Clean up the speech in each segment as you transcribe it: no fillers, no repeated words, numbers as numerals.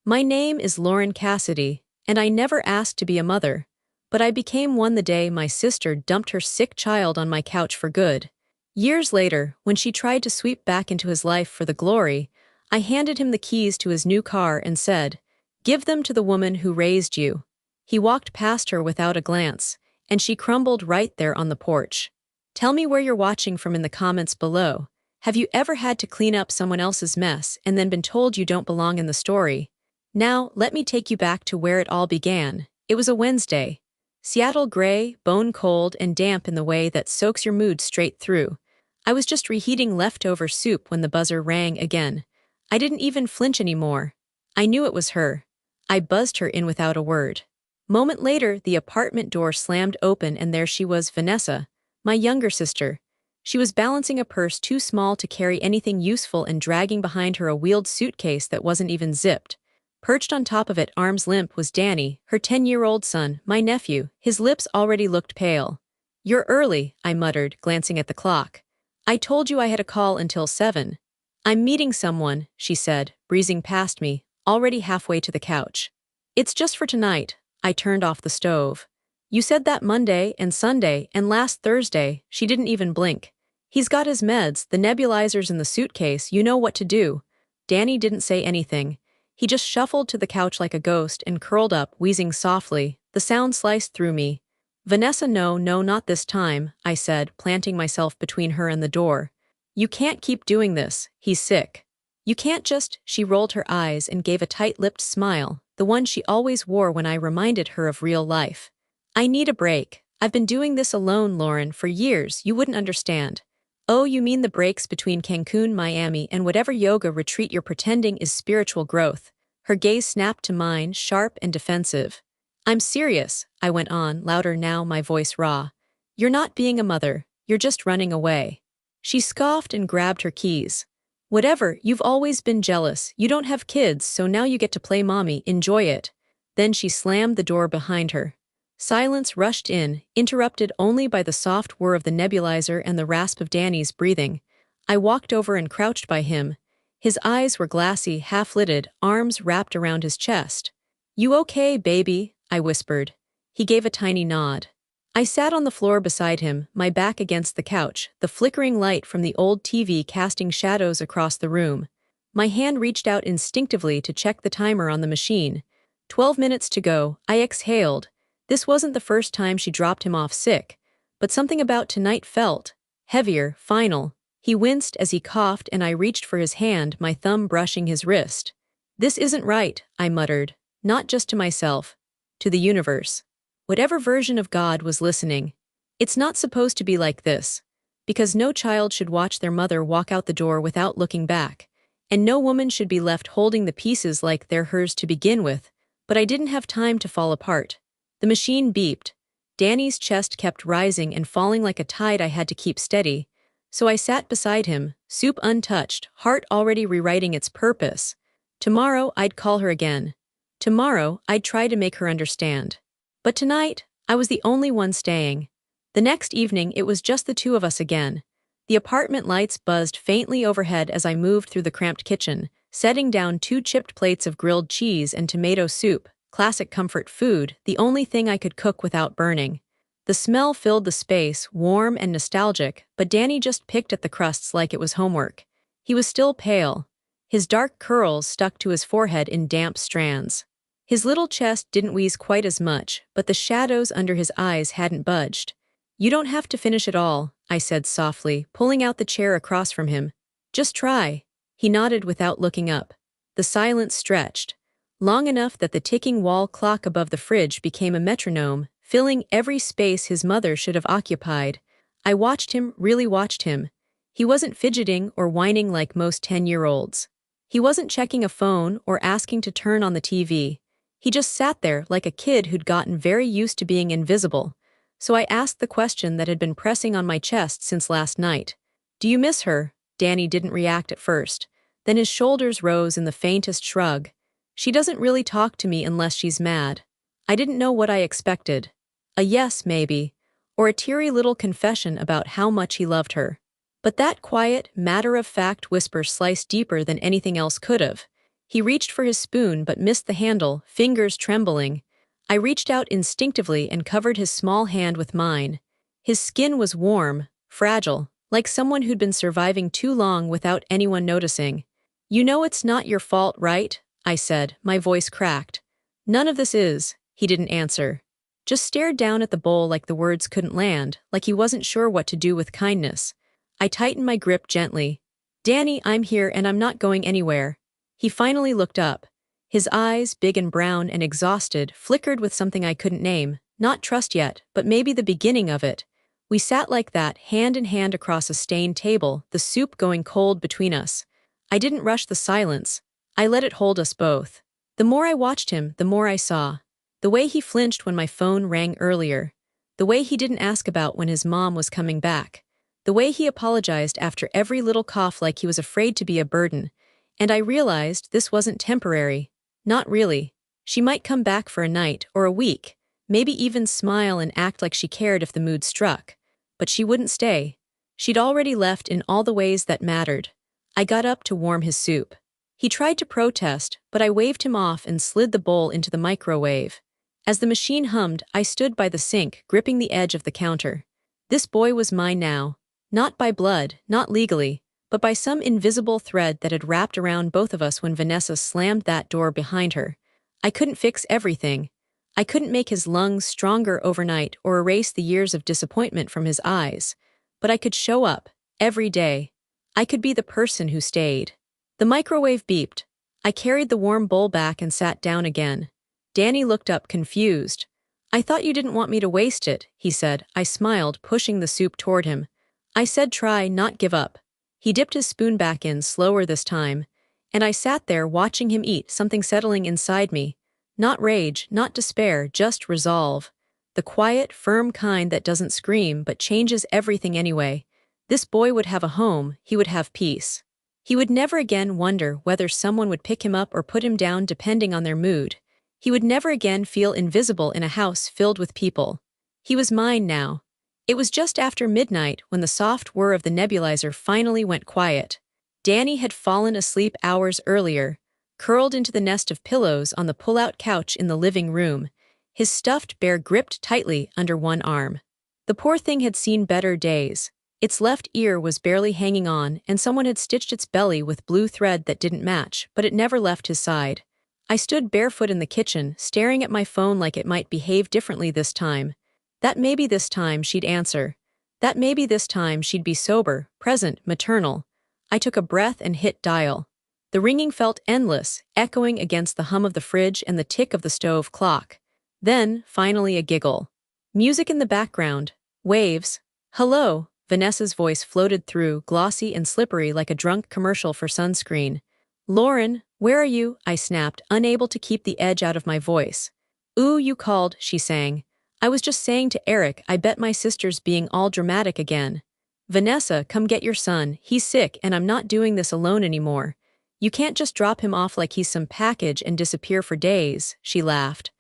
My name is Lauren Cassidy, and I never asked to be a mother, but I became one the day my sister dumped her sick child on my couch for good. Years later, when she tried to sweep back into his life for the glory, I handed him the keys to his new car and said, "Give them to the woman who raised you." He walked past her without a glance, and she crumbled right there on the porch. Tell me where you're watching from in the comments below. Have you ever had to clean up someone else's mess and then been told you don't belong in the story? Now, let me take you back to where it all began. It was a Wednesday. Seattle gray, bone cold, and damp in the way that soaks your mood straight through. I was just reheating leftover soup when the buzzer rang again. I didn't even flinch anymore. I knew it was her. I buzzed her in without a word. Moment later, the apartment door slammed open and there she was, Vanessa, my younger sister. She was balancing a purse too small to carry anything useful and dragging behind her a wheeled suitcase that wasn't even zipped. Perched on top of it, arms limp, was Danny, her 10-year-old son, my nephew. His lips already looked pale. "You're early," I muttered, glancing at the clock. "I told you I had a call until 7. "I'm meeting someone," she said, breezing past me, already halfway to the couch. "It's just for tonight." I turned off the stove. "You said that Monday and Sunday and last Thursday." She didn't even blink. "He's got his meds, the nebulizers in the suitcase, you know what to do." Danny didn't say anything. He just shuffled to the couch like a ghost and curled up, wheezing softly. The sound sliced through me. "Vanessa, no, not this time," I said, planting myself between her and the door. "You can't keep doing this. He's sick. You can't just—" She rolled her eyes and gave a tight-lipped smile, the one she always wore when I reminded her of real life. "I need a break. I've been doing this alone, Lauren, for years. You wouldn't understand." "Oh, you mean the breaks between Cancun, Miami, and whatever yoga retreat you're pretending is spiritual growth?" Her gaze snapped to mine, sharp and defensive. "I'm serious," I went on, louder now, my voice raw. "You're not being a mother. You're just running away." She scoffed and grabbed her keys. "Whatever, you've always been jealous. You don't have kids, so now you get to play mommy. Enjoy it." Then she slammed the door behind her. Silence rushed in, interrupted only by the soft whir of the nebulizer and the rasp of Danny's breathing. I walked over and crouched by him. His eyes were glassy, half-lidded, arms wrapped around his chest. "You okay, baby?" I whispered. He gave a tiny nod. I sat on the floor beside him, my back against the couch, the flickering light from the old TV casting shadows across the room. My hand reached out instinctively to check the timer on the machine. 12 minutes to go. I exhaled. This wasn't the first time she dropped him off sick, but something about tonight felt heavier, final. He winced as he coughed and I reached for his hand, my thumb brushing his wrist. "This isn't right," I muttered, not just to myself, to the universe. Whatever version of God was listening. "It's not supposed to be like this." Because no child should watch their mother walk out the door without looking back, and no woman should be left holding the pieces like they're hers to begin with, but I didn't have time to fall apart. The machine beeped. Danny's chest kept rising and falling like a tide. I had to keep steady. So I sat beside him, soup untouched, heart already rewriting its purpose. Tomorrow I'd call her again. Tomorrow I'd try to make her understand. But tonight, I was the only one staying. The next evening it was just the two of us again. The apartment lights buzzed faintly overhead as I moved through the cramped kitchen, setting down 2 chipped plates of grilled cheese and tomato soup. Classic comfort food, the only thing I could cook without burning. The smell filled the space, warm and nostalgic, but Danny just picked at the crusts like it was homework. He was still pale. His dark curls stuck to his forehead in damp strands. His little chest didn't wheeze quite as much, but the shadows under his eyes hadn't budged. "You don't have to finish it all," I said softly, pulling out the chair across from him. "Just try." He nodded without looking up. The silence stretched. Long enough that the ticking wall clock above the fridge became a metronome, filling every space his mother should have occupied. I watched him, really watched him. He wasn't fidgeting or whining like most 10-year-olds. He wasn't checking a phone or asking to turn on the TV. He just sat there like a kid who'd gotten very used to being invisible. So I asked the question that had been pressing on my chest since last night. "Do you miss her?" Danny didn't react at first. Then his shoulders rose in the faintest shrug. "She doesn't really talk to me unless she's mad." I didn't know what I expected. A yes, maybe, or a teary little confession about how much he loved her. But that quiet, matter-of-fact whisper sliced deeper than anything else could have. He reached for his spoon but missed the handle, fingers trembling. I reached out instinctively and covered his small hand with mine. His skin was warm, fragile, like someone who'd been surviving too long without anyone noticing. "You know it's not your fault, right?" I said, my voice cracked. "None of this is," he didn't answer. Just stared down at the bowl like the words couldn't land, like he wasn't sure what to do with kindness. I tightened my grip gently. "Danny, I'm here and I'm not going anywhere." He finally looked up. His eyes, big and brown and exhausted, flickered with something I couldn't name. Not trust yet, but maybe the beginning of it. We sat like that, hand in hand across a stained table, the soup going cold between us. I didn't rush the silence. I let it hold us both. The more I watched him, the more I saw. The way he flinched when my phone rang earlier. The way he didn't ask about when his mom was coming back. The way he apologized after every little cough like he was afraid to be a burden. And I realized this wasn't temporary. Not really. She might come back for a night or a week, maybe even smile and act like she cared if the mood struck. But she wouldn't stay. She'd already left in all the ways that mattered. I got up to warm his soup. He tried to protest, but I waved him off and slid the bowl into the microwave. As the machine hummed, I stood by the sink, gripping the edge of the counter. This boy was mine now. Not by blood, not legally, but by some invisible thread that had wrapped around both of us when Vanessa slammed that door behind her. I couldn't fix everything. I couldn't make his lungs stronger overnight or erase the years of disappointment from his eyes. But I could show up, every day. I could be the person who stayed. The microwave beeped. I carried the warm bowl back and sat down again. Danny looked up confused. "I thought you didn't want me to waste it," he said. I smiled, pushing the soup toward him. "I said try, not give up." He dipped his spoon back in, slower this time. And I sat there watching him eat, something settling inside me. Not rage, not despair, just resolve. The quiet, firm kind that doesn't scream but changes everything anyway. This boy would have a home, he would have peace. He would never again wonder whether someone would pick him up or put him down depending on their mood. He would never again feel invisible in a house filled with people. He was mine now. It was just after midnight when the soft whir of the nebulizer finally went quiet. Danny had fallen asleep hours earlier, curled into the nest of pillows on the pull-out couch in the living room, his stuffed bear gripped tightly under one arm. The poor thing had seen better days. Its left ear was barely hanging on, and someone had stitched its belly with blue thread that didn't match, but it never left his side. I stood barefoot in the kitchen, staring at my phone like it might behave differently this time. That maybe this time she'd answer. That maybe this time she'd be sober, present, maternal. I took a breath and hit dial. The ringing felt endless, echoing against the hum of the fridge and the tick of the stove clock. Then, finally a giggle. Music in the background. Waves. "Hello," Vanessa's voice floated through, glossy and slippery like a drunk commercial for sunscreen. "Lauren, where are you?" I snapped, unable to keep the edge out of my voice. "Ooh, you called," she sang. "I was just saying to Eric, I bet my sister's being all dramatic again. Vanessa, come get your son, he's sick and I'm not doing this alone anymore. You can't just drop him off like he's some package and disappear for days," she laughed.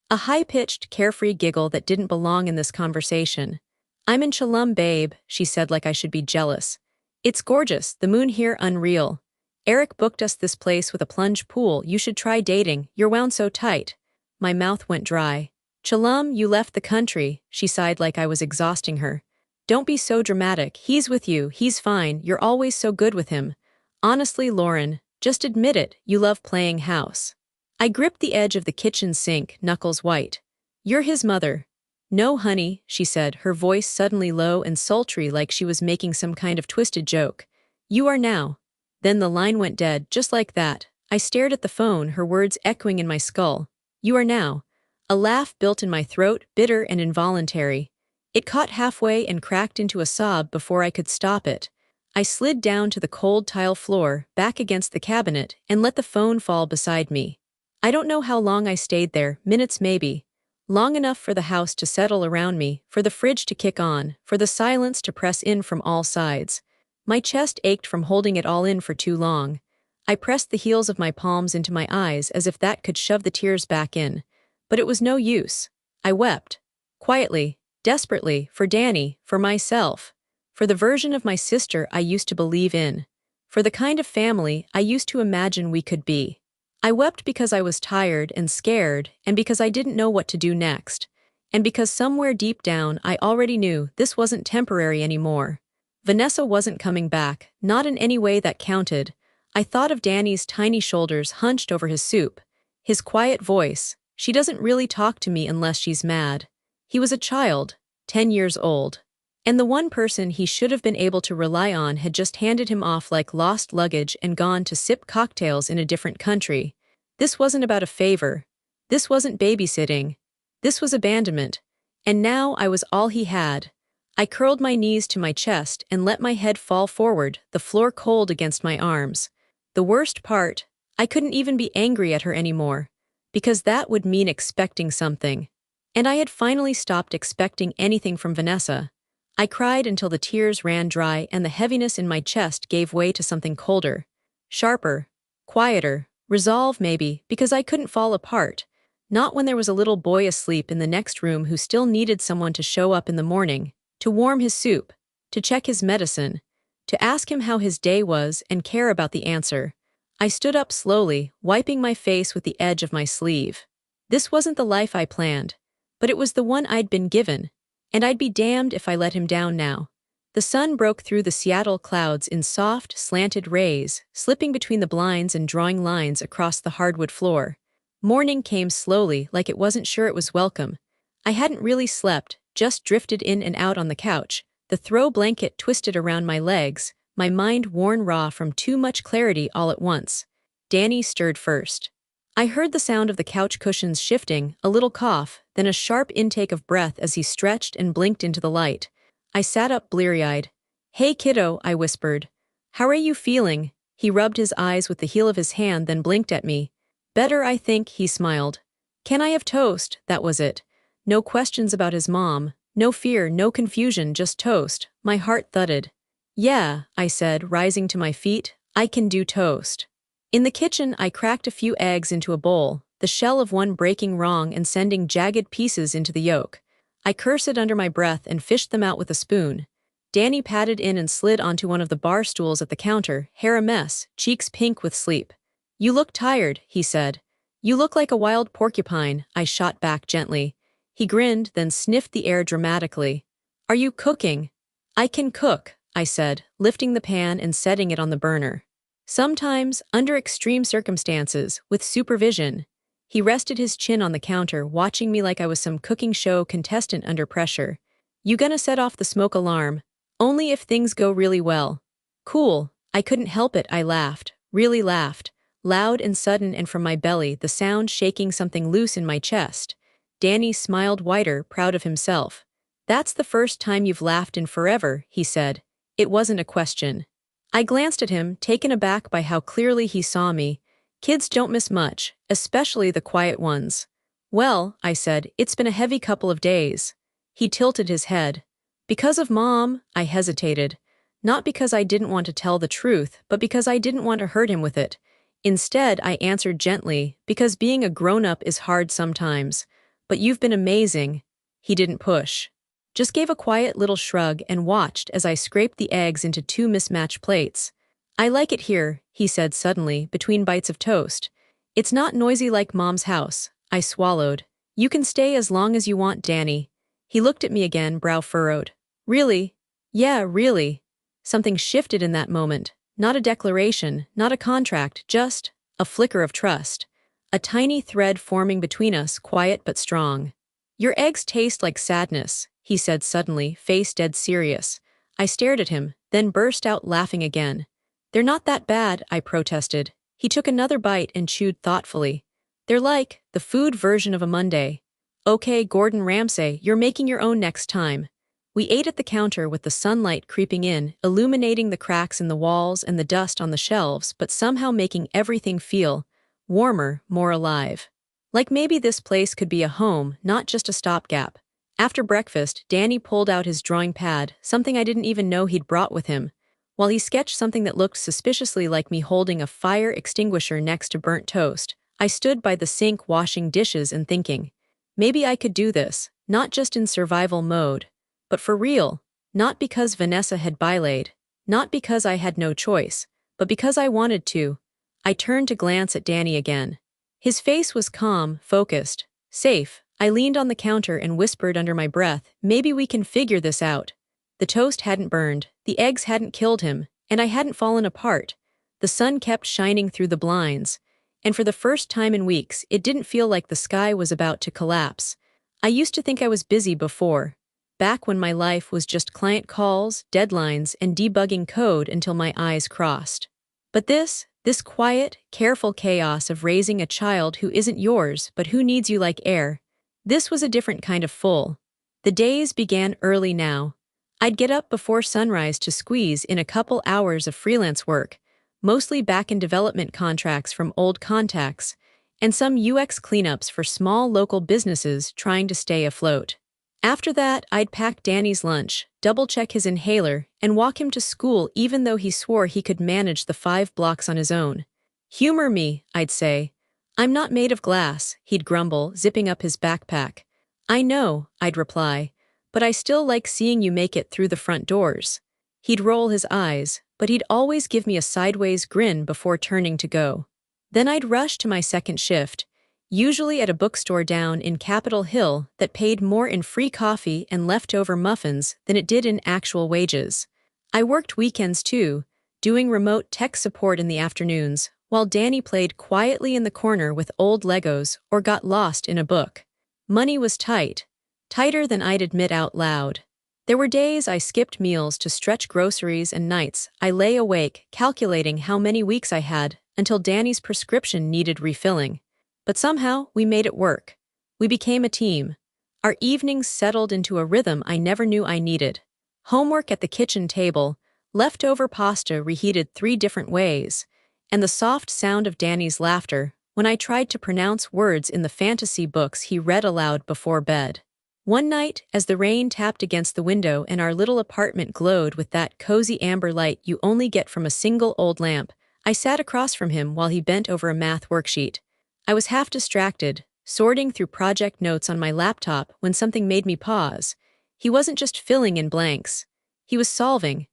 A high-pitched, carefree giggle that didn't belong in this conversation. "I'm in Chalum, babe," she said like I should be jealous. "It's gorgeous, the moon here unreal. Eric booked us this place with a plunge pool, you should try dating, you're wound so tight." My mouth went dry. "Chalum, you left the country," she sighed like I was exhausting her. "Don't be so dramatic, he's with you, he's fine, you're always so good with him. Honestly, Lauren, just admit it, you love playing house." I gripped the edge of the kitchen sink, knuckles white. "You're his mother." "No, honey," she said, her voice suddenly low and sultry like she was making some kind of twisted joke. "You are now." Then the line went dead, just like that. I stared at the phone, her words echoing in my skull. "You are now." A laugh built in my throat, bitter and involuntary. It caught halfway and cracked into a sob before I could stop it. I slid down to the cold tile floor, back against the cabinet, and let the phone fall beside me. I don't know how long I stayed there, minutes maybe. Long enough for the house to settle around me, for the fridge to kick on, for the silence to press in from all sides. My chest ached from holding it all in for too long. I pressed the heels of my palms into my eyes as if that could shove the tears back in. But it was no use. I wept. Quietly, desperately, for Danny, for myself. For the version of my sister I used to believe in. for the kind of family I used to imagine we could be. I wept because I was tired and scared, and because I didn't know what to do next, and because somewhere deep down I already knew this wasn't temporary anymore. Vanessa wasn't coming back, not in any way that counted. I thought of Danny's tiny shoulders hunched over his soup, his quiet voice. She doesn't really talk to me unless she's mad. He was a child, 10 years old. And the one person he should have been able to rely on had just handed him off like lost luggage and gone to sip cocktails in a different country. This wasn't about a favor. This wasn't babysitting. This was abandonment. And now I was all he had. I curled my knees to my chest and let my head fall forward, the floor cold against my arms. The worst part, I couldn't even be angry at her anymore, because that would mean expecting something. And I had finally stopped expecting anything from Vanessa. I cried until the tears ran dry and the heaviness in my chest gave way to something colder, sharper, quieter, resolve maybe, because I couldn't fall apart. Not when there was a little boy asleep in the next room who still needed someone to show up in the morning, to warm his soup, to check his medicine, to ask him how his day was and care about the answer. I stood up slowly, wiping my face with the edge of my sleeve. This wasn't the life I planned, but it was the one I'd been given, and I'd be damned if I let him down now. The sun broke through the Seattle clouds in soft, slanted rays, slipping between the blinds and drawing lines across the hardwood floor. Morning came slowly, like it wasn't sure it was welcome. I hadn't really slept, just drifted in and out on the couch, the throw blanket twisted around my legs, my mind worn raw from too much clarity all at once. Danny stirred first. I heard the sound of the couch cushions shifting, a little cough, then a sharp intake of breath as he stretched and blinked into the light. I sat up bleary-eyed. "Hey kiddo," I whispered. "How are you feeling?" He rubbed his eyes with the heel of his hand, then blinked at me. "Better, I think," he smiled. "Can I have toast?" That was it. No questions about his mom, no fear, no confusion, just toast. My heart thudded. "Yeah," I said, rising to my feet, "I can do toast." In the kitchen, I cracked a few eggs into a bowl, the shell of one breaking wrong and sending jagged pieces into the yolk. I cursed under my breath and fished them out with a spoon. Danny padded in and slid onto one of the bar stools at the counter, hair a mess, cheeks pink with sleep. "You look tired," he said. "You look like a wild porcupine," I shot back gently. He grinned, then sniffed the air dramatically. "Are you cooking?" "I can cook," I said, lifting the pan and setting it on the burner. "Sometimes, under extreme circumstances, with supervision." He rested his chin on the counter, watching me like I was some cooking show contestant under pressure. "You gonna set off the smoke alarm? Only if things go really well." "Cool." I couldn't help it, I laughed, really laughed. Loud and sudden, and from my belly, the sound shaking something loose in my chest. Danny smiled wider, proud of himself. "That's the first time you've laughed in forever," he said. It wasn't a question. I glanced at him, taken aback by how clearly he saw me. Kids don't miss much, especially the quiet ones. "Well," I said, "it's been a heavy couple of days." He tilted his head. "Because of Mom," I hesitated. Not because I didn't want to tell the truth, but because I didn't want to hurt him with it. Instead, I answered gently, "Because being a grown-up is hard sometimes. But you've been amazing." He didn't push. Just gave a quiet little shrug and watched as I scraped the eggs into two mismatched plates. "I like it here," he said suddenly, between bites of toast. "It's not noisy like Mom's house." I swallowed. "You can stay as long as you want, Danny." He looked at me again, brow furrowed. "Really?" "Yeah, really." Something shifted in that moment. Not a declaration, not a contract, just a flicker of trust. A tiny thread forming between us, quiet but strong. "Your eggs taste like sadness," he said suddenly, face dead serious. I stared at him, then burst out laughing again. "They're not that bad," I protested. He took another bite and chewed thoughtfully. "They're like the food version of a Monday." "Okay, Gordon Ramsay, you're making your own next time." We ate at the counter with the sunlight creeping in, illuminating the cracks in the walls and the dust on the shelves, but somehow making everything feel warmer, more alive. Like maybe this place could be a home, not just a stopgap. After breakfast, Danny pulled out his drawing pad, something I didn't even know he'd brought with him. While he sketched something that looked suspiciously like me holding a fire extinguisher next to burnt toast, I stood by the sink washing dishes and thinking, maybe I could do this, not just in survival mode, but for real. Not because Vanessa had bylaid, not because I had no choice, but because I wanted to, I turned to glance at Danny again. His face was calm, focused, safe. I leaned on the counter and whispered under my breath, maybe we can figure this out. The toast hadn't burned, the eggs hadn't killed him, and I hadn't fallen apart. The sun kept shining through the blinds, and for the first time in weeks, it didn't feel like the sky was about to collapse. I used to think I was busy before, back when my life was just client calls, deadlines, and debugging code until my eyes crossed. But this quiet, careful chaos of raising a child who isn't yours but who needs you like air, this was a different kind of full. The days began early now. I'd get up before sunrise to squeeze in a couple hours of freelance work, mostly back-end development contracts from old contacts, and some UX cleanups for small local businesses trying to stay afloat. After that, I'd pack Danny's lunch, double-check his inhaler, and walk him to school even though he swore he could manage the 5 blocks on his own. Humor me, I'd say. I'm not made of glass, he'd grumble, zipping up his backpack. I know, I'd reply, but I still like seeing you make it through the front doors. He'd roll his eyes, but he'd always give me a sideways grin before turning to go. Then I'd rush to my second shift, usually at a bookstore down in Capitol Hill that paid more in free coffee and leftover muffins than it did in actual wages. I worked weekends too, doing remote tech support in the afternoons, while Danny played quietly in the corner with old Legos or got lost in a book. Money was tight, tighter than I'd admit out loud. There were days I skipped meals to stretch groceries and nights I lay awake calculating how many weeks I had until Danny's prescription needed refilling. But somehow we made it work. We became a team. Our evenings settled into a rhythm I never knew I needed. Homework at the kitchen table, leftover pasta reheated 3 different ways, and the soft sound of Danny's laughter when I tried to pronounce words in the fantasy books he read aloud before bed. One night, as the rain tapped against the window and our little apartment glowed with that cozy amber light you only get from a single old lamp, I sat across from him while he bent over a math worksheet. I was half distracted, sorting through project notes on my laptop when something made me pause. He wasn't just filling in blanks. He was solving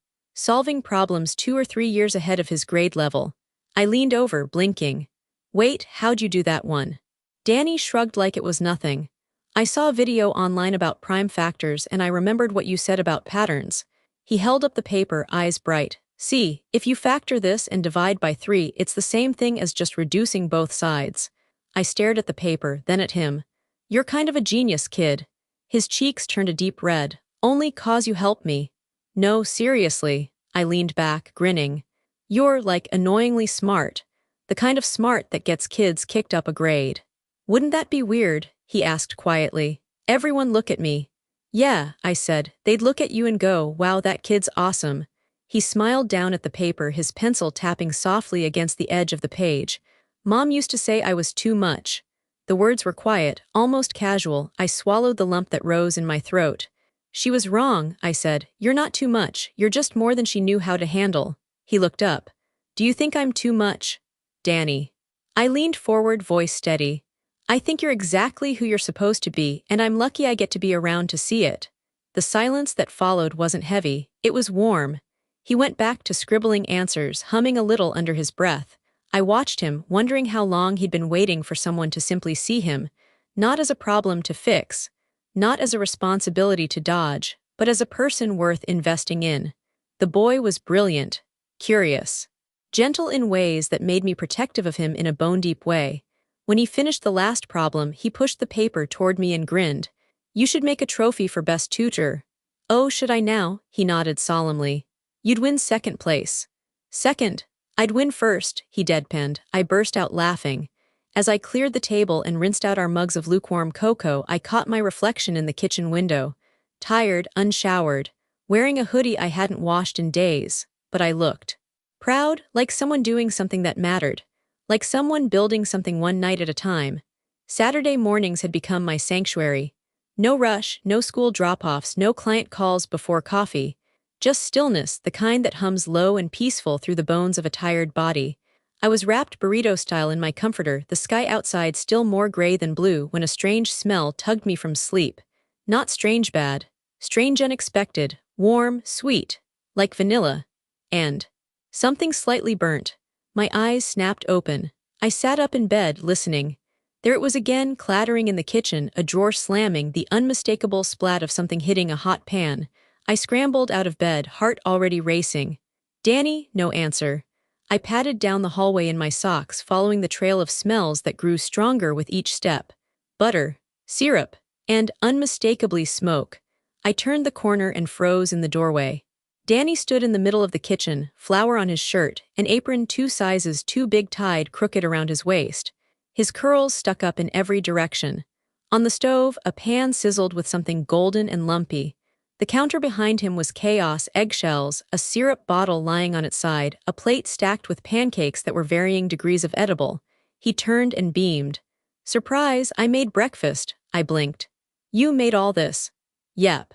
problems 2 or 3 years ahead of his grade level. I leaned over, blinking. Wait, how'd you do that one? Danny shrugged like it was nothing. I saw a video online about prime factors and I remembered what you said about patterns. He held up the paper, eyes bright. See, if you factor this and divide by 3, it's the same thing as just reducing both sides. I stared at the paper, then at him. You're kind of a genius, kid. His cheeks turned a deep red. Only 'cause you helped me. No, seriously. I leaned back, grinning. You're, like, annoyingly smart. The kind of smart that gets kids kicked up a grade. Wouldn't that be weird? He asked quietly. Everyone look at me. Yeah, I said. They'd look at you and go, wow, that kid's awesome. He smiled down at the paper, his pencil tapping softly against the edge of the page. Mom used to say I was too much. The words were quiet, almost casual. I swallowed the lump that rose in my throat. She was wrong, I said. You're not too much. You're just more than she knew how to handle. He looked up. Do you think I'm too much? Danny. I leaned forward, voice steady. I think you're exactly who you're supposed to be, and I'm lucky I get to be around to see it. The silence that followed wasn't heavy, it was warm. He went back to scribbling answers, humming a little under his breath. I watched him, wondering how long he'd been waiting for someone to simply see him, not as a problem to fix, not as a responsibility to dodge, but as a person worth investing in. The boy was brilliant, curious, gentle in ways that made me protective of him in a bone-deep way. When he finished the last problem, he pushed the paper toward me and grinned. You should make a trophy for best tutor. Oh, should I now? He nodded solemnly. You'd win second place. Second? I'd win first, he deadpanned. I burst out laughing. As I cleared the table and rinsed out our mugs of lukewarm cocoa, I caught my reflection in the kitchen window. Tired, unshowered, wearing a hoodie I hadn't washed in days, but I looked proud, like someone doing something that mattered. Like someone building something one night at a time. Saturday mornings had become my sanctuary. No rush, no school drop-offs, no client calls before coffee. Just stillness, the kind that hums low and peaceful through the bones of a tired body. I was wrapped burrito-style in my comforter, the sky outside still more gray than blue when a strange smell tugged me from sleep. Not strange bad. Strange unexpected. Warm, sweet. Like vanilla. And Something slightly burnt. My eyes snapped open. I sat up in bed, listening. There it was again, clattering in the kitchen, a drawer slamming, the unmistakable splat of something hitting a hot pan. I scrambled out of bed, heart already racing. Danny, no answer. I padded down the hallway in my socks, following the trail of smells that grew stronger with each step. Butter, syrup, and unmistakably smoke. I turned the corner and froze in the doorway. Danny stood in the middle of the kitchen, flour on his shirt, an apron 2 sizes too big tied crooked around his waist. His curls stuck up in every direction. On the stove, a pan sizzled with something golden and lumpy. The counter behind him was chaos, eggshells, a syrup bottle lying on its side, a plate stacked with pancakes that were varying degrees of edible. He turned and beamed. "Surprise, I made breakfast," I blinked. "You made all this?" "Yep."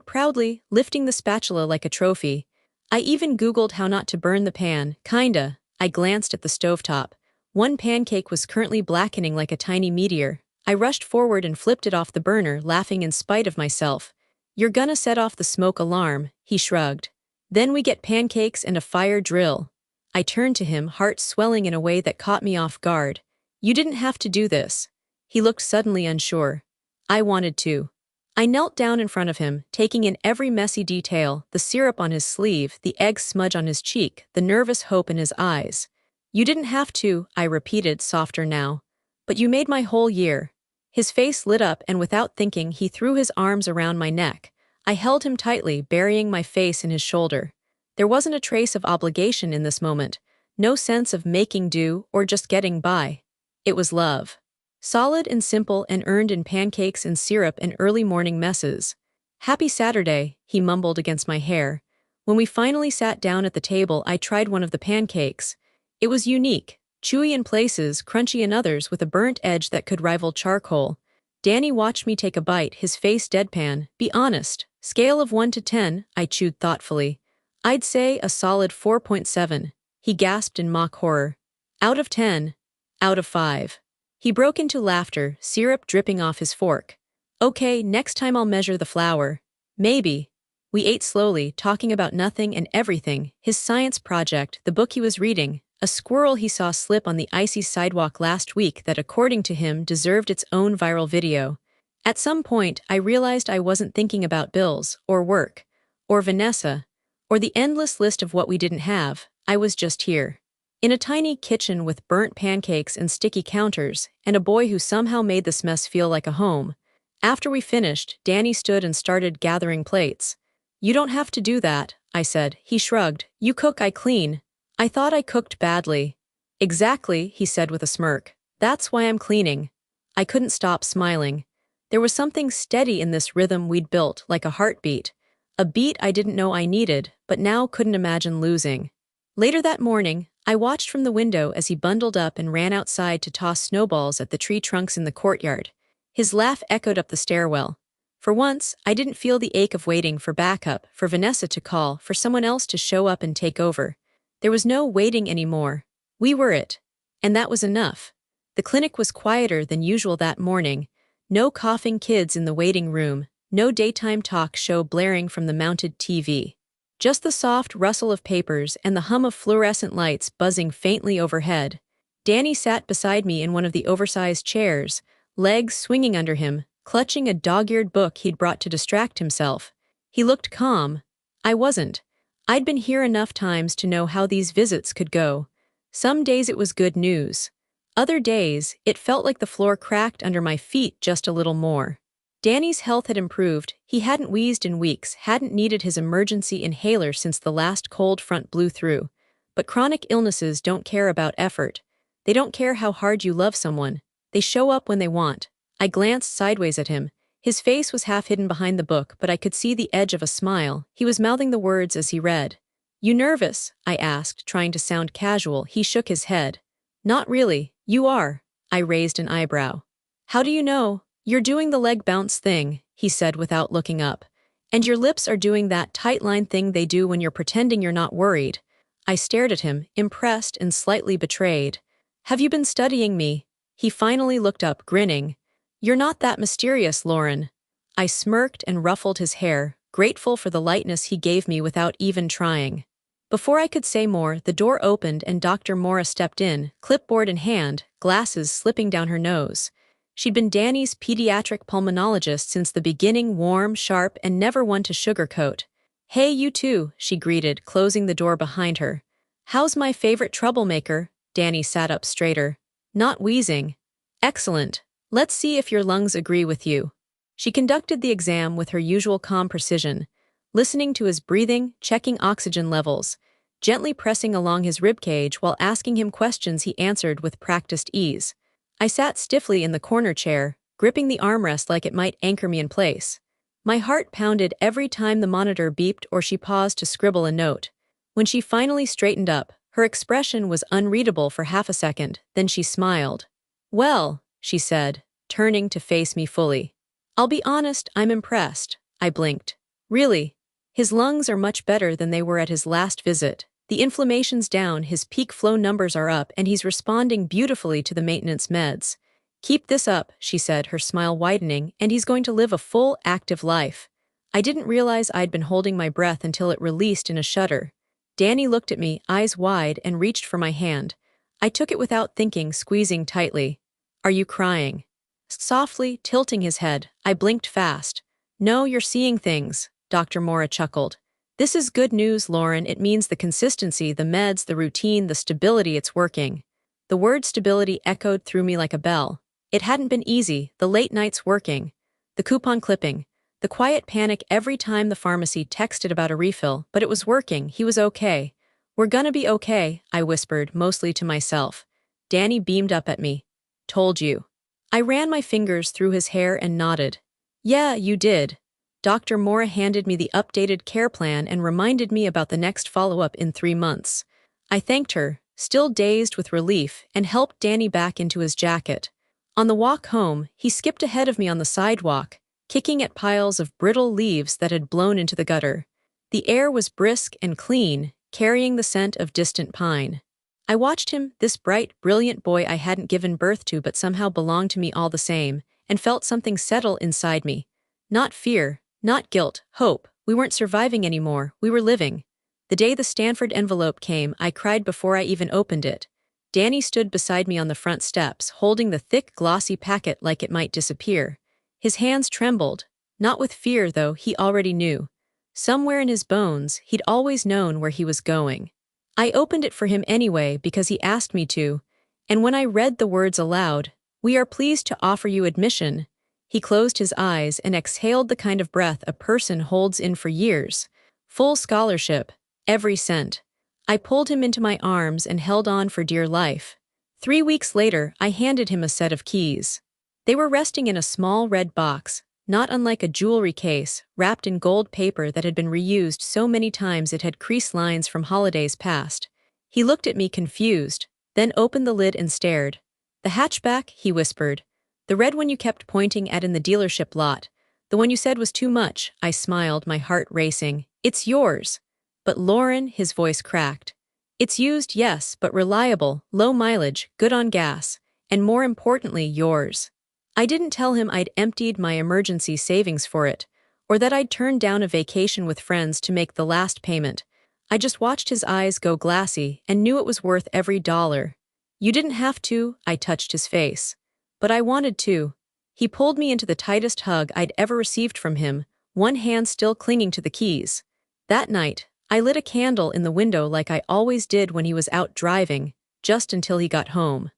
Proudly, lifting the spatula like a trophy. I even Googled how not to burn the pan, kinda. I glanced at the stovetop. One pancake was currently blackening like a tiny meteor. I rushed forward and flipped it off the burner, laughing in spite of myself. "You're gonna set off the smoke alarm," he shrugged. "Then we get pancakes and a fire drill." I turned to him, heart swelling in a way that caught me off guard. "You didn't have to do this." He looked suddenly unsure. "I wanted to." I knelt down in front of him, taking in every messy detail, the syrup on his sleeve, the egg smudge on his cheek, the nervous hope in his eyes. "You didn't have to," I repeated, softer now. "But you made my whole year." His face lit up, and without thinking, he threw his arms around my neck. I held him tightly, burying my face in his shoulder. There wasn't a trace of obligation in this moment, no sense of making do or just getting by. It was love. Solid and simple and earned in pancakes and syrup and early morning messes. "Happy Saturday," he mumbled against my hair. When we finally sat down at the table, I tried one of the pancakes. It was unique, chewy in places, crunchy in others, with a burnt edge that could rival charcoal. Danny watched me take a bite, his face deadpan. "Be honest. Scale of 1 to 10, I chewed thoughtfully. "I'd say a solid 4.7. He gasped in mock horror. "Out of 10. Out of 5. He broke into laughter, syrup dripping off his fork. "Okay, next time I'll measure the flour." "Maybe." We ate slowly, talking about nothing and everything, his science project, the book he was reading, a squirrel he saw slip on the icy sidewalk last week that, according to him, deserved its own viral video. At some point, I realized I wasn't thinking about bills, or work, or Vanessa, or the endless list of what we didn't have. I was just here. In a tiny kitchen with burnt pancakes and sticky counters, and a boy who somehow made this mess feel like a home. After we finished, Danny stood and started gathering plates. "You don't have to do that," I said. He shrugged. "You cook, I clean." I thought I cooked badly. "Exactly," he said with a smirk. "That's why I'm cleaning." I couldn't stop smiling. There was something steady in this rhythm we'd built, like a heartbeat. A beat I didn't know I needed, but now couldn't imagine losing. Later that morning, I watched from the window as he bundled up and ran outside to toss snowballs at the tree trunks in the courtyard. His laugh echoed up the stairwell. For once, I didn't feel the ache of waiting for backup, for Vanessa to call, for someone else to show up and take over. There was no waiting anymore. We were it. And that was enough. The clinic was quieter than usual that morning. No coughing kids in the waiting room, no daytime talk show blaring from the mounted TV. Just the soft rustle of papers and the hum of fluorescent lights buzzing faintly overhead. Danny sat beside me in one of the oversized chairs, legs swinging under him, clutching a dog-eared book he'd brought to distract himself. He looked calm. I wasn't. I'd been here enough times to know how these visits could go. Some days it was good news. Other days, it felt like the floor cracked under my feet just a little more. Danny's health had improved. He hadn't wheezed in weeks, hadn't needed his emergency inhaler since the last cold front blew through. But chronic illnesses don't care about effort. They don't care how hard you love someone. They show up when they want. I glanced sideways at him. His face was half hidden behind the book, but I could see the edge of a smile. He was mouthing the words as he read. "You nervous?" I asked, trying to sound casual. He shook his head. "Not really. You are." I raised an eyebrow. "How do you know?" "You're doing the leg bounce thing," he said without looking up. "And your lips are doing that tight line thing they do when you're pretending you're not worried." I stared at him, impressed and slightly betrayed. "Have you been studying me?" He finally looked up, grinning. "You're not that mysterious, Lauren." I smirked and ruffled his hair, grateful for the lightness he gave me without even trying. Before I could say more, the door opened and Dr. Mora stepped in, clipboard in hand, glasses slipping down her nose. She'd been Danny's pediatric pulmonologist since the beginning, warm, sharp, and never one to sugarcoat. "Hey, you two," she greeted, closing the door behind her. "How's my favorite troublemaker?" Danny sat up straighter. "Not wheezing." "Excellent. Let's see if your lungs agree with you." She conducted the exam with her usual calm precision, listening to his breathing, checking oxygen levels, gently pressing along his ribcage while asking him questions he answered with practiced ease. I sat stiffly in the corner chair, gripping the armrest like it might anchor me in place. My heart pounded every time the monitor beeped or she paused to scribble a note. When she finally straightened up, her expression was unreadable for half a second, then she smiled. "Well," she said, turning to face me fully. "I'll be honest, I'm impressed." I blinked. "Really? His lungs are much better than they were at his last visit. The inflammation's down, his peak flow numbers are up, and he's responding beautifully to the maintenance meds. Keep this up," she said, her smile widening, "and he's going to live a full, active life." I didn't realize I'd been holding my breath until it released in a shudder. Danny looked at me, eyes wide, and reached for my hand. I took it without thinking, squeezing tightly. "Are you crying?" Softly, tilting his head, I blinked fast. "No, you're seeing things," Dr. Mora chuckled. "This is good news, Lauren. It means the consistency, the meds, the routine, the stability, it's working." The word stability echoed through me like a bell. It hadn't been easy, the late nights working, the coupon clipping, the quiet panic every time the pharmacy texted about a refill, but it was working, he was okay. "We're gonna be okay," I whispered, mostly to myself. Danny beamed up at me. "Told you." I ran my fingers through his hair and nodded. "Yeah, you did." Dr. Mora handed me the updated care plan and reminded me about the next follow-up in 3 months. I thanked her, still dazed with relief, and helped Danny back into his jacket. On the walk home, he skipped ahead of me on the sidewalk, kicking at piles of brittle leaves that had blown into the gutter. The air was brisk and clean, carrying the scent of distant pine. I watched him, this bright, brilliant boy I hadn't given birth to but somehow belonged to me all the same, and felt something settle inside me. Not fear, not guilt, hope. We weren't surviving anymore, we were living. The day the Stanford envelope came, I cried before I even opened it. Danny stood beside me on the front steps, holding the thick, glossy packet like it might disappear. His hands trembled. Not with fear, though, he already knew. Somewhere in his bones, he'd always known where he was going. I opened it for him anyway because he asked me to, and when I read the words aloud, "We are pleased to offer you admission," he closed his eyes and exhaled the kind of breath a person holds in for years. Full scholarship, every cent. I pulled him into my arms and held on for dear life. 3 weeks later, I handed him a set of keys. They were resting in a small red box, not unlike a jewelry case, wrapped in gold paper that had been reused so many times it had crease lines from holidays past. He looked at me confused, then opened the lid and stared. "The hatchback," he whispered. "The red one you kept pointing at in the dealership lot. The one you said was too much." I smiled, my heart racing. "It's yours." "But Lauren," his voice cracked. "It's used, yes, but reliable, low mileage, good on gas, and more importantly, yours." I didn't tell him I'd emptied my emergency savings for it, or that I'd turned down a vacation with friends to make the last payment. I just watched his eyes go glassy and knew it was worth every dollar. "You didn't have to," I touched his face. "But I wanted to." He pulled me into the tightest hug I'd ever received from him, one hand still clinging to the keys. That night, I lit a candle in the window like I always did when he was out driving, just until he got home.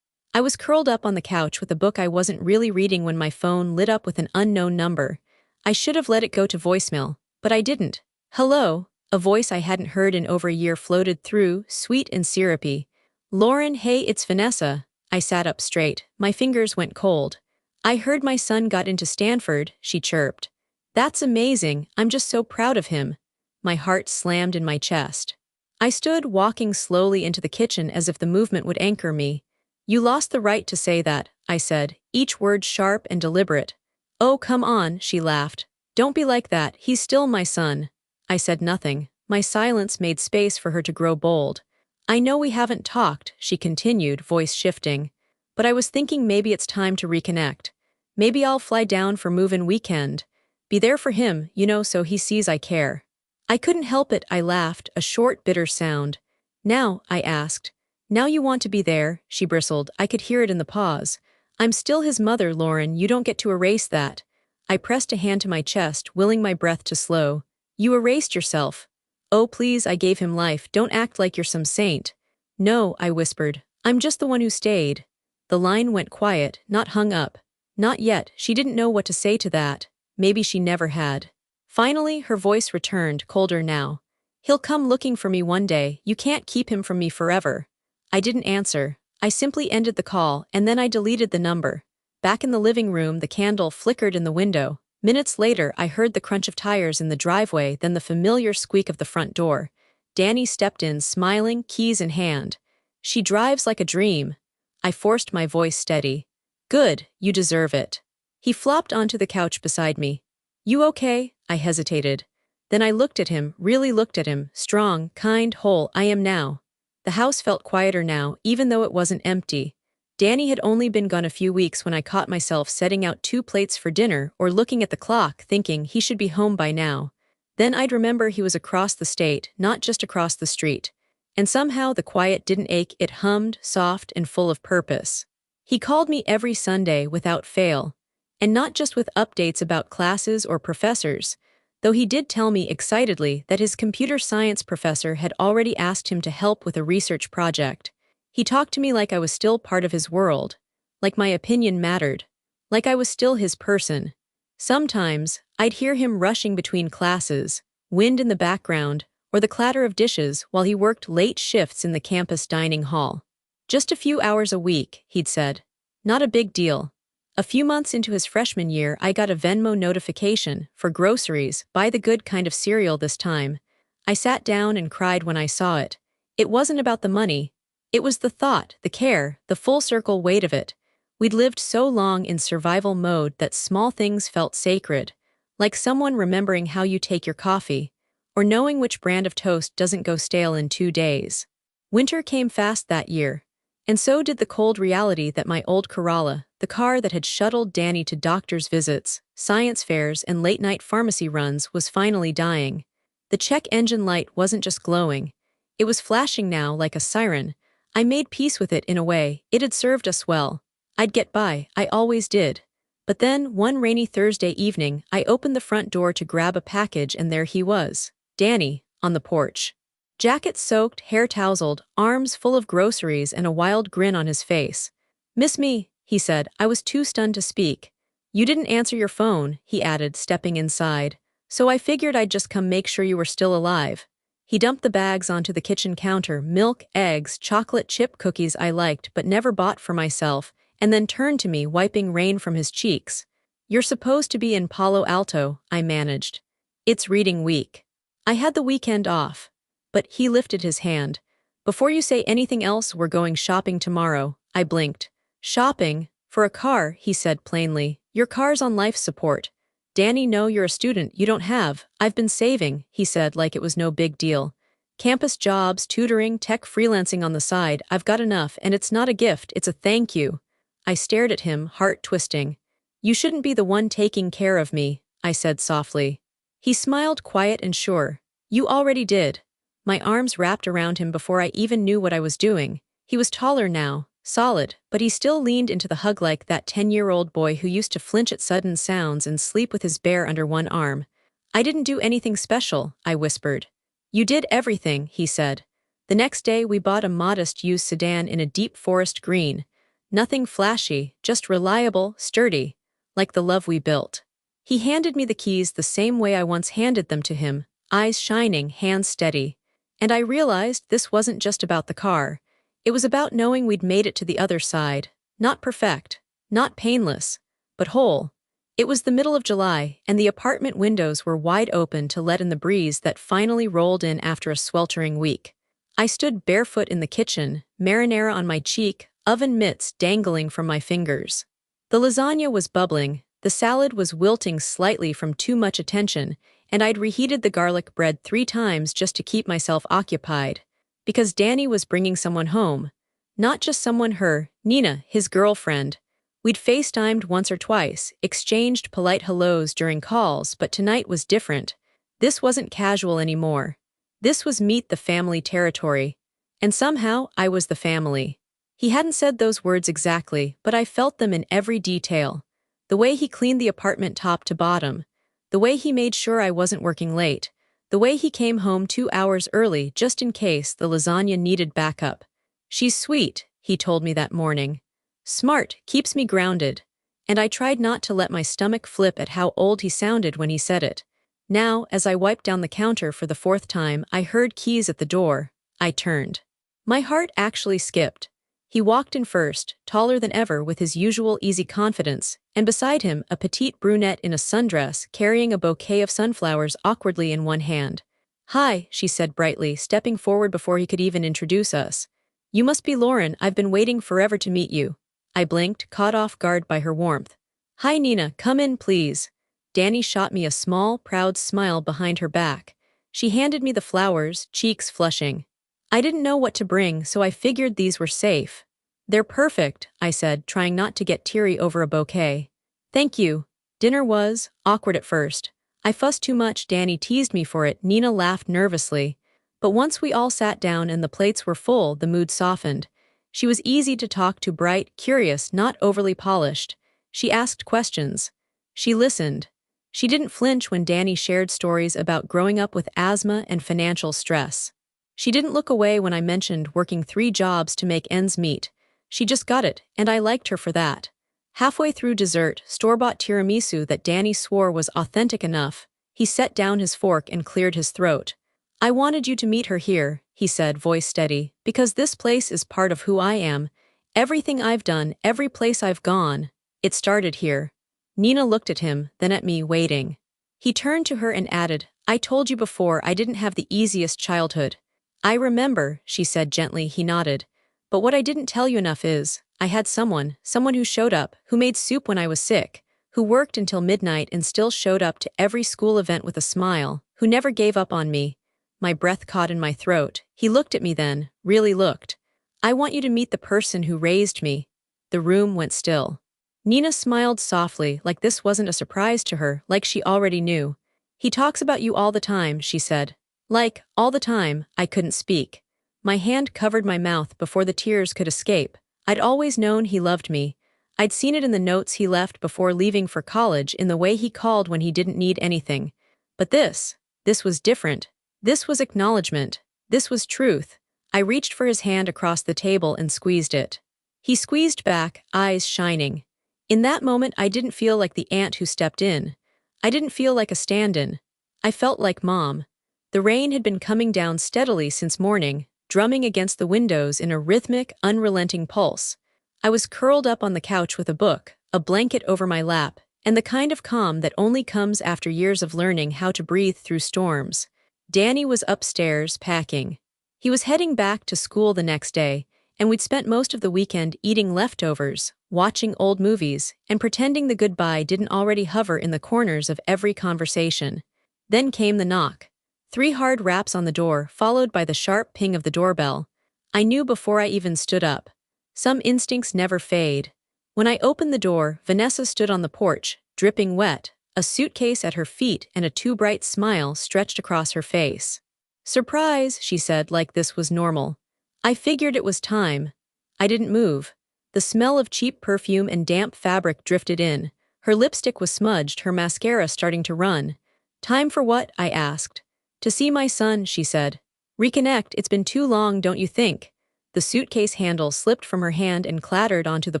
I was curled up on the couch with a book I wasn't really reading when my phone lit up with an unknown number. I should have let it go to voicemail, but I didn't. "Hello," a voice I hadn't heard in over a year floated through, sweet and syrupy. "Lauren, hey, it's Vanessa." I sat up straight, my fingers went cold. "I heard my son got into Stanford," she chirped. "That's amazing, I'm just so proud of him." My heart slammed in my chest. I stood walking slowly into the kitchen as if the movement would anchor me. "You lost the right to say that," I said, each word sharp and deliberate. "Oh, come on," she laughed. "Don't be like that, he's still my son." I said nothing. My silence made space for her to grow bold. "I know we haven't talked," she continued, voice shifting. "But I was thinking maybe it's time to reconnect. Maybe I'll fly down for move-in weekend. Be there for him, so he sees I care." I couldn't help it, I laughed, a short, bitter sound. Now, I asked. Now you want to be there, she bristled. I could hear it in the pause. I'm still his mother, Lauren, you don't get to erase that. I pressed a hand to my chest, willing my breath to slow. You erased yourself. Oh, please, I gave him life, don't act like you're some saint. No, I whispered. I'm just the one who stayed. The line went quiet, not hung up. Not yet, she didn't know what to say to that. Maybe she never had. Finally, her voice returned, colder now. He'll come looking for me one day, you can't keep him from me forever. I didn't answer. I simply ended the call, and then I deleted the number. Back in the living room, the candle flickered in the window. Minutes later, I heard the crunch of tires in the driveway, then the familiar squeak of the front door. Danny stepped in, smiling, keys in hand. She drives like a dream. I forced my voice steady. Good, you deserve it. He flopped onto the couch beside me. You okay? I hesitated. Then I looked at him, really looked at him, strong, kind, whole, I am now. The house felt quieter now, even though it wasn't empty. Danny had only been gone a few weeks when I caught myself setting out 2 plates for dinner or looking at the clock thinking he should be home by now. Then I'd remember he was across the state, not just across the street. And somehow the quiet didn't ache, it hummed, soft and full of purpose. He called me every Sunday without fail. And not just with updates about classes or professors, though he did tell me excitedly that his computer science professor had already asked him to help with a research project. He talked to me like I was still part of his world, like my opinion mattered, like I was still his person. Sometimes, I'd hear him rushing between classes, wind in the background, or the clatter of dishes while he worked late shifts in the campus dining hall. Just a few hours a week, he'd said. Not a big deal. A few months into his freshman year, I got a Venmo notification for groceries, buy the good kind of cereal this time. I sat down and cried when I saw it. It wasn't about the money. It was the thought, the care, the full circle weight of it. We'd lived so long in survival mode that small things felt sacred, like someone remembering how you take your coffee, or knowing which brand of toast doesn't go stale in 2 days. Winter came fast that year. And so did the cold reality that my old Corolla, the car that had shuttled Danny to doctor's visits, science fairs, and late-night pharmacy runs, was finally dying. The check engine light wasn't just glowing. It was flashing now like a siren. I made peace with it in a way. It had served us well. I'd get by, I always did. But then, one rainy Thursday evening, I opened the front door to grab a package and there he was, Danny, on the porch. Jacket soaked, hair tousled, arms full of groceries and a wild grin on his face. Miss me, he said. I was too stunned to speak. You didn't answer your phone, he added, stepping inside. So I figured I'd just come make sure you were still alive. He dumped the bags onto the kitchen counter, milk, eggs, chocolate chip cookies I liked but never bought for myself, and then turned to me, wiping rain from his cheeks. You're supposed to be in Palo Alto, I managed. It's reading week. I had the weekend off. But he lifted his hand. Before you say anything else, we're going shopping tomorrow. I blinked. Shopping? For a car, he said plainly. Your car's on life support. Danny, no, you're a student, you don't have. I've been saving, he said like it was no big deal. Campus jobs, tutoring, tech freelancing on the side, I've got enough, and it's not a gift, it's a thank you. I stared at him, heart twisting. You shouldn't be the one taking care of me, I said softly. He smiled, quiet and sure. You already did. My arms wrapped around him before I even knew what I was doing. He was taller now, solid, but he still leaned into the hug like that 10-year-old boy who used to flinch at sudden sounds and sleep with his bear under one arm. I didn't do anything special, I whispered. You did everything, he said. The next day we bought a modest used sedan in a deep forest green. Nothing flashy, just reliable, sturdy, like the love we built. He handed me the keys the same way I once handed them to him, eyes shining, hands steady. And I realized this wasn't just about the car. It was about knowing we'd made it to the other side. Not perfect, not painless, but whole. It was the middle of July, and the apartment windows were wide open to let in the breeze that finally rolled in after a sweltering week. I stood barefoot in the kitchen, marinara on my cheek, oven mitts dangling from my fingers. The lasagna was bubbling, the salad was wilting slightly from too much attention, and I'd reheated the garlic bread 3 times just to keep myself occupied. Because Danny was bringing someone home. Not just someone Nina, his girlfriend. We'd FaceTimed once or twice, exchanged polite hellos during calls, but tonight was different. This wasn't casual anymore. This was meet the family territory. And somehow, I was the family. He hadn't said those words exactly, but I felt them in every detail. The way he cleaned the apartment top to bottom. The way he made sure I wasn't working late. The way he came home 2 hours early just in case the lasagna needed backup. She's sweet, he told me that morning. Smart, keeps me grounded. And I tried not to let my stomach flip at how old he sounded when he said it. Now, as I wiped down the counter for the fourth time, I heard keys at the door. I turned. My heart actually skipped. He walked in first, taller than ever with his usual easy confidence, and beside him a petite brunette in a sundress carrying a bouquet of sunflowers awkwardly in one hand. "Hi," she said brightly, stepping forward before he could even introduce us. "You must be Lauren, I've been waiting forever to meet you." I blinked, caught off guard by her warmth. "Hi Nina, come in please." Danny shot me a small, proud smile behind her back. She handed me the flowers, cheeks flushing. I didn't know what to bring, so I figured these were safe. "They're perfect," I said, trying not to get teary over a bouquet. "Thank you." Dinner was awkward at first. I fussed too much, Danny teased me for it, Nina laughed nervously. But once we all sat down and the plates were full, the mood softened. She was easy to talk to, bright, curious, not overly polished. She asked questions. She listened. She didn't flinch when Danny shared stories about growing up with asthma and financial stress. She didn't look away when I mentioned working 3 jobs to make ends meet. She just got it, and I liked her for that. Halfway through dessert, store-bought tiramisu that Danny swore was authentic enough, he set down his fork and cleared his throat. "I wanted you to meet her here," he said, voice steady, "because this place is part of who I am. Everything I've done, every place I've gone, it started here." Nina looked at him, then at me, waiting. He turned to her and added, "I told you before I didn't have the easiest childhood." "I remember," she said gently. He nodded. "But what I didn't tell you enough is, I had someone who showed up, who made soup when I was sick, who worked until midnight and still showed up to every school event with a smile, who never gave up on me." My breath caught in my throat. He looked at me then, really looked. "I want you to meet the person who raised me." The room went still. Nina smiled softly, like this wasn't a surprise to her, like she already knew. "He talks about you all the time," she said. Like, all the time. I couldn't speak. My hand covered my mouth before the tears could escape. I'd always known he loved me. I'd seen it in the notes he left before leaving for college, in the way he called when he didn't need anything. But this was different. This was acknowledgement. This was truth. I reached for his hand across the table and squeezed it. He squeezed back, eyes shining. In that moment I didn't feel like the aunt who stepped in. I didn't feel like a stand-in. I felt like Mom. The rain had been coming down steadily since morning, drumming against the windows in a rhythmic, unrelenting pulse. I was curled up on the couch with a book, a blanket over my lap, and the kind of calm that only comes after years of learning how to breathe through storms. Danny was upstairs, packing. He was heading back to school the next day, and we'd spent most of the weekend eating leftovers, watching old movies, and pretending the goodbye didn't already hover in the corners of every conversation. Then came the knock. 3 hard raps on the door, followed by the sharp ping of the doorbell. I knew before I even stood up. Some instincts never fade. When I opened the door, Vanessa stood on the porch, dripping wet, a suitcase at her feet and a too bright smile stretched across her face. "Surprise," she said, like this was normal. I figured it was time. I didn't move. The smell of cheap perfume and damp fabric drifted in. Her lipstick was smudged, her mascara starting to run. "Time for what?" I asked. "To see my son," she said. "Reconnect, it's been too long, don't you think?" The suitcase handle slipped from her hand and clattered onto the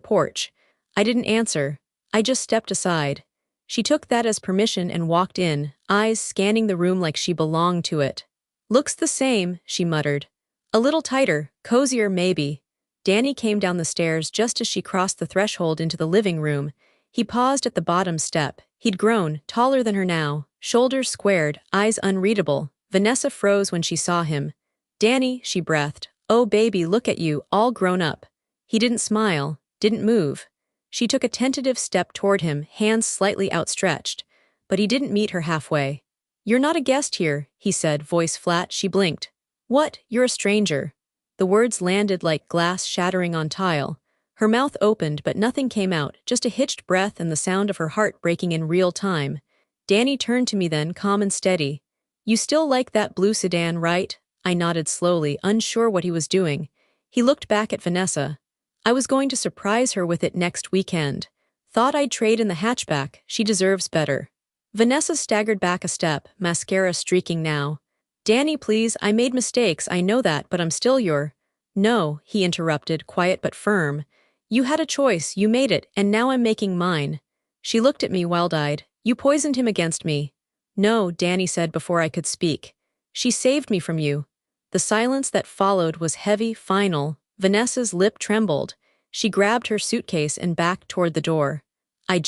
porch. I didn't answer. I just stepped aside. She took that as permission and walked in, eyes scanning the room like she belonged to it. "Looks the same," she muttered. "A little tighter, cozier maybe." Danny came down the stairs just as she crossed the threshold into the living room. He paused at the bottom step. He'd grown, taller than her now, shoulders squared, eyes unreadable. Vanessa froze when she saw him. "Danny," she breathed. "Oh baby, look at you, all grown up." He didn't smile, didn't move. She took a tentative step toward him, hands slightly outstretched. But he didn't meet her halfway. "You're not a guest here," he said, voice flat. She blinked. "What? You're a stranger." The words landed like glass shattering on tile. Her mouth opened, but nothing came out, just a hitched breath and the sound of her heart breaking in real time. Danny turned to me then, calm and steady. You still like that blue sedan, right? I nodded slowly, unsure what he was doing. He looked back at Vanessa. I was going to surprise her with it next weekend. Thought I'd trade in the hatchback, she deserves better. Vanessa staggered back a step, mascara streaking now. Danny, please, I made mistakes, I know that, but I'm still your— No, he interrupted, quiet but firm. You had a choice, you made it, and now I'm making mine. She looked at me wild-eyed. You poisoned him against me. No, Danny said before I could speak. She saved me from you. The silence that followed was heavy, final. Vanessa's lip trembled. She grabbed her suitcase and backed toward the door. I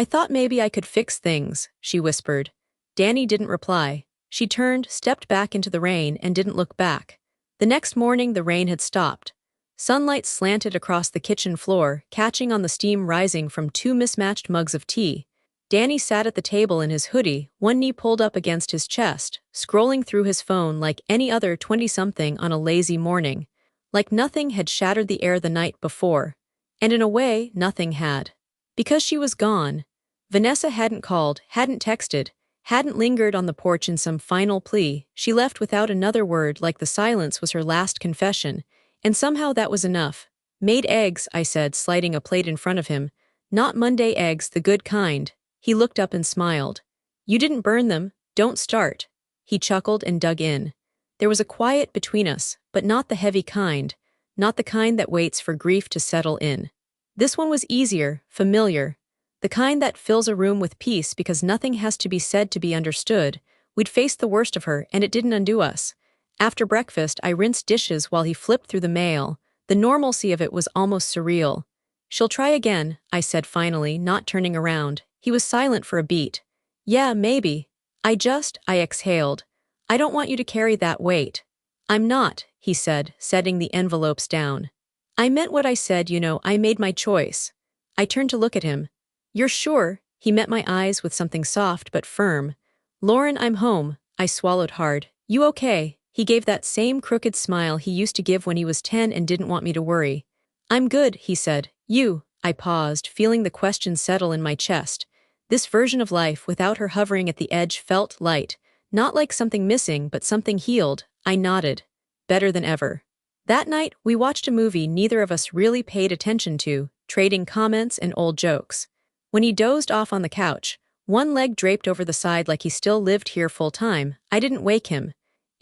thought maybe I could fix things, she whispered. Danny didn't reply. She turned, stepped back into the rain, and didn't look back. The next morning the rain had stopped. Sunlight slanted across the kitchen floor, catching on the steam rising from two mismatched mugs of tea. Danny sat at the table in his hoodie, one knee pulled up against his chest, scrolling through his phone like any other 20-something on a lazy morning. Like nothing had shattered the air the night before. And in a way, nothing had. Because she was gone. Vanessa hadn't called, hadn't texted, hadn't lingered on the porch in some final plea. She left without another word, like the silence was her last confession. And somehow that was enough. Made eggs, I said, sliding a plate in front of him. Not Monday eggs, the good kind. He looked up and smiled. You didn't burn them, don't start. He chuckled and dug in. There was a quiet between us, but not the heavy kind, not the kind that waits for grief to settle in. This one was easier, familiar. The kind that fills a room with peace because nothing has to be said to be understood. We'd faced the worst of her, and it didn't undo us. After breakfast, I rinsed dishes while he flipped through the mail. The normalcy of it was almost surreal. She'll try again, I said finally, not turning around. He was silent for a beat. Yeah, maybe. I exhaled. I don't want you to carry that weight. I'm not, he said, setting the envelopes down. I meant what I said, I made my choice. I turned to look at him. You're sure? He met my eyes with something soft but firm. Lauren, I'm home. I swallowed hard. You okay? He gave that same crooked smile he used to give when he was 10 and didn't want me to worry. I'm good, he said. You? I paused, feeling the question settle in my chest. This version of life, without her hovering at the edge, felt light. Not like something missing, but something healed. I nodded. Better than ever. That night, we watched a movie neither of us really paid attention to, trading comments and old jokes. When he dozed off on the couch, one leg draped over the side like he still lived here full-time, I didn't wake him.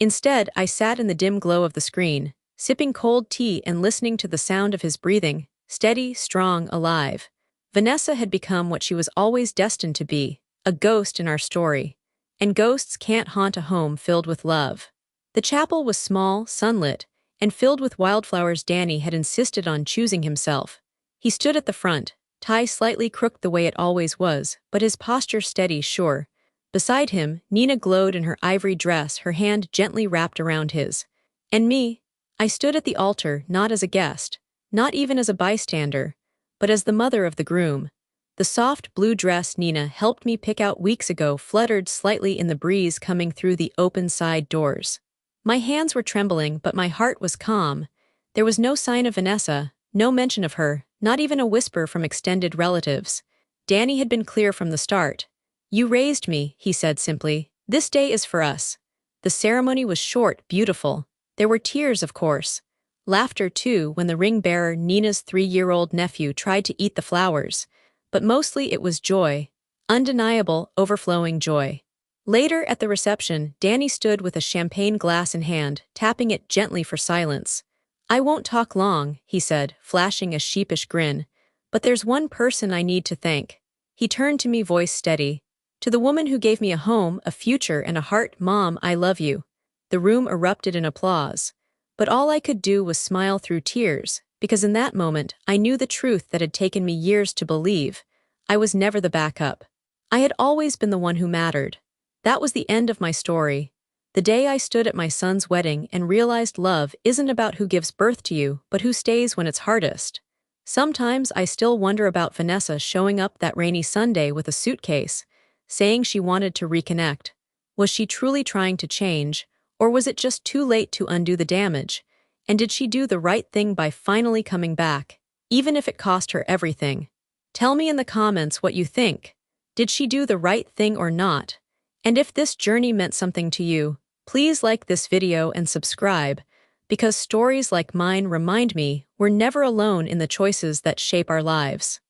Instead, I sat in the dim glow of the screen, sipping cold tea and listening to the sound of his breathing, steady, strong, alive. Vanessa had become what she was always destined to be, a ghost in our story. And ghosts can't haunt a home filled with love. The chapel was small, sunlit, and filled with wildflowers. Danny had insisted on choosing himself. He stood at the front, tie slightly crooked the way it always was, but his posture steady, sure. Beside him, Nina glowed in her ivory dress, her hand gently wrapped around his. And me? I stood at the altar, not as a guest, not even as a bystander, but as the mother of the groom. The soft blue dress Nina helped me pick out weeks ago fluttered slightly in the breeze coming through the open side doors. My hands were trembling, but my heart was calm. There was no sign of Vanessa, no mention of her, not even a whisper from extended relatives. Danny had been clear from the start. You raised me, he said simply. This day is for us. The ceremony was short, beautiful. There were tears, of course. Laughter, too, when the ring-bearer, Nina's 3-year-old nephew, tried to eat the flowers. But mostly it was joy. Undeniable, overflowing joy. Later, at the reception, Danny stood with a champagne glass in hand, tapping it gently for silence. I won't talk long, he said, flashing a sheepish grin. But there's one person I need to thank. He turned to me, voice steady. To the woman who gave me a home, a future, and a heart. Mom, I love you. The room erupted in applause. But all I could do was smile through tears, because in that moment, I knew the truth that had taken me years to believe. I was never the backup. I had always been the one who mattered. That was the end of my story. The day I stood at my son's wedding and realized love isn't about who gives birth to you, but who stays when it's hardest. Sometimes I still wonder about Vanessa showing up that rainy Sunday with a suitcase, saying she wanted to reconnect. Was she truly trying to change, or was it just too late to undo the damage? And did she do the right thing by finally coming back, even if it cost her everything? Tell me in the comments what you think. Did she do the right thing or not? And if this journey meant something to you, please like this video and subscribe, because stories like mine remind me we're never alone in the choices that shape our lives.